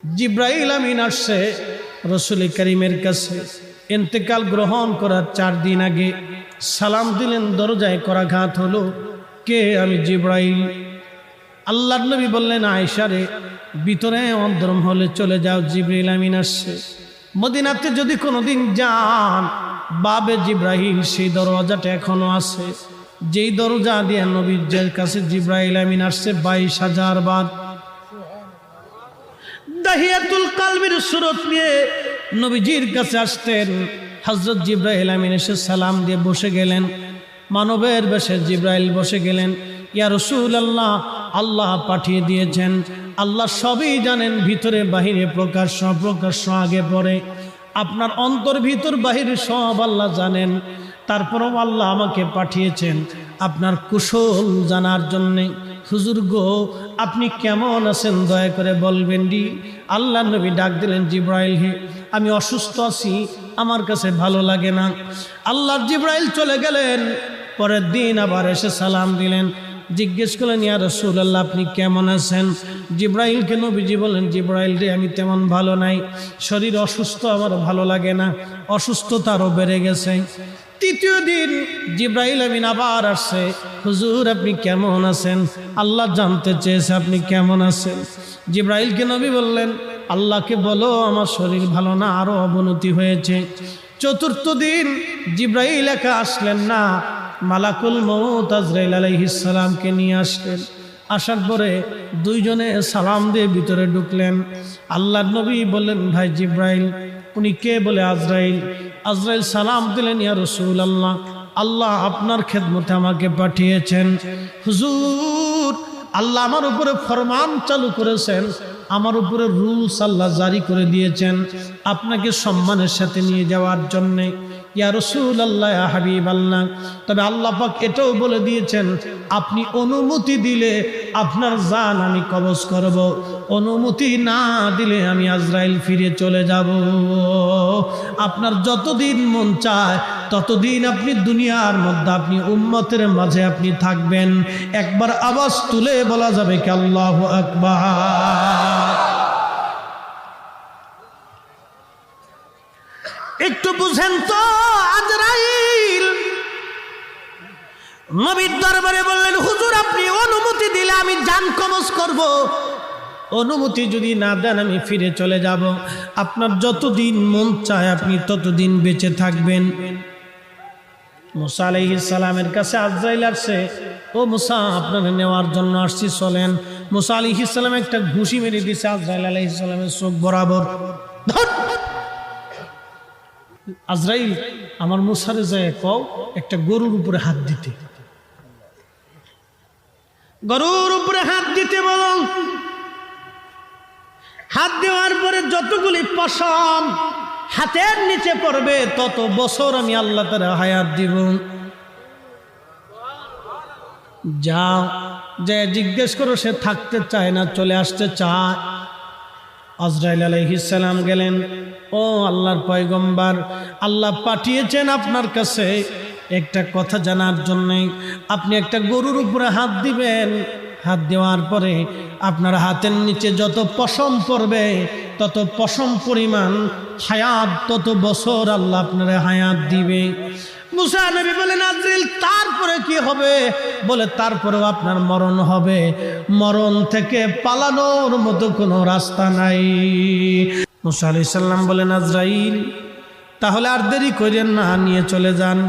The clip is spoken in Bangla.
জিব্রাইল আমিন আসছে রসুল করিমের কাছে। ইন্তেকাল গ্রহণ করার 4 দিন আগে সালাম দিলেন, দরজায় করাঘাত হলো। কে? আমি জিব্রাইল। আল্লাহর নবী বললেন, আয়েশা রে, ভিতরে অন্তরম হলে চলে যাও, জিব্রাইল আমিন আসছে। মদিনাতে যদি কোনোদিন যান, বাবে জিব্রাইল সেই দরজাটা এখনো আছে, যেই দরজা দিয়ে নবীর কাছে জিব্রাইল আমিন আসছে 22,000 বার। দাহিয়াতুল কালবির সুরত নিয়ে নবীজির কাছে আসতেন। হযরত জিব্রাইল আমিন এসে সালাম দিয়ে বসে গেলেন। মানবের বেশে জিব্রাইল বসে গেলেন। ইয়া রাসূলুল্লাহ, আল্লাহ পাঠিয়ে দিয়েছেন, আল্লাহ সবই জানেন, ভিতরে বাহিরে প্রকাশ্য অপ্রকাশ্য আগে পরে, আপনার অন্তর ভিতর বাহিরে সব আল্লাহ জানেন। তারপরও আল্লাহ আমাকে পাঠিয়েছেন আপনার কুশল জানার জন্যে। হুজুর গো, আপনি কেমন আছেন দয়া করে বলবেন ডি। আল্লাহ নবী ডাক দিলেন, জিব্রাইল হে, আমি অসুস্থ আছি, আমার কাছে ভালো লাগে না। আল্লাহর জিব্রাইল চলে গেলেন। পরের দিন আবার এসে সালাম দিলেন, জিজ্ঞেস করলেন, ইয়া রাসূলুল্লাহ আপনি কেমন আছেন? জিব্রাইলকে নবীজি বলেন, জিব্রাইল রে, আমি তেমন ভালো নাই, শরীর অসুস্থ, আমার ভালো লাগে না, অসুস্থতা আরও বেড়ে গেছে। তৃতীয় দিন জিব্রাইল আমিন আবার আসছে, হুজুর আপনি কেমন আছেন? আল্লাহ জানতে চেয়েছে আপনি কেমন আছেন। জিব্রাইলকে নবী বললেন, আল্লাহকে বলো আমার শরীর ভালো না, আরো অবনতি হয়েছে। চতুর্থ দিন জিব্রাইল একা আসলেন না, মালাকুল মউত আজরাইল আলাইহিস সালামকে নিয়ে আসলেন। আসার পরে দুইজনে সালাম দিয়ে ভিতরে ঢুকলেন। আল্লাহর নবী বললেন, ভাই জিব্রাইল। উনি কে? বলে আজরাইল। আজরাইল সালাম দিলেন, ইয়া রাসূলুল্লাহ, আল্লাহ আপনার খেদমতে আমাকে পাঠিয়েছেন। হুজুর, আল্লাহ আমার উপরে ফরমান চালু করেছেন, আমার উপরে রুলস আল্লাহ জারি করে দিয়েছেন আপনাকে সম্মানের সাথে নিয়ে যাওয়ার জন্যে। ইয়া রাসূলুল্লাহ, ইয়া হাবিবাল্লাহ, তবে আল্লাহ পাক এটাও বলে দিয়েছেন আপনি অনুমতি দিলে আপনার জান আমি কবজ করব, অনুমতি না দিলে আমি আজরাইল ফিরে চলে যাব। আপনার যতদিন মন চায় ততদিন আপনি দুনিয়ার মধ্যে আপনি উম্মতের মাঝে আপনি থাকবেন। একবার আওয়াজ তুলে বলা যাবে কি আল্লাহু আকবার? একটু বুঝেন তো, আজরাইল নবীর দরবারে বললেন, হুজুর আপনি অনুমতি দিলে আমি জান কবজ করব, অনুমতি যদি না দেন আমি ফিরে চলে যাব। আপনার যতদিন মন চায় আপনি ততদিন বেঁচে থাকবেন। মুসা আলাইহিস সালামের কাছে আজরাইল আসছে, ও মুসা আপনাকে নেওয়ার জন্য আসছি, চলেন। মুসা আলাইহিস সালাম একটা ঘুষি মেরে দিয়েছে আজরাইল আলাইহিস সালামের চোখ বরাবর। আজরাইল, আমার মুসারে যায় কও একটা গরুর উপরে হাত দিতে, গরুর উপরে হাত দিতে বলো। হাত দেওয়ার পরে যতগুলি পশম হাতের নিচে পড়বে তত বছর আমি আল্লাহ তাআলা হায়াত দিব। যাও, যে জিজ্ঞেস করো সে থাকতে চায় না, চলে আসতে চায়। আজরাইল আলাইহিস সালাম গেলেন, ও আল্লাহর পয়গম্বর, আল্লাহ পাঠিয়েছেন আপনার কাছে একটা কথা জানার জন্যে। আপনি একটা গরুর উপরে হাত দিবেন, হাত দেওয়ার পরে আপনার হাতের নিচে যত পশম পড়বে তত পশম পরিমাণ হায়াত, তত বছর আল্লাহ আপনার হায়াত দিবে। মুসা নবী বলেন, আজরাইল তারপরে কি হবে? বলে তারপরেও আপনার মরণ হবে, মরণ থেকে পালানোর মতো কোনো রাস্তা নাই। মুসা আলাইহিস সালাম বলেন, আজরাইল তাহলে আর দেরি করেন না, নিয়ে চলে যান।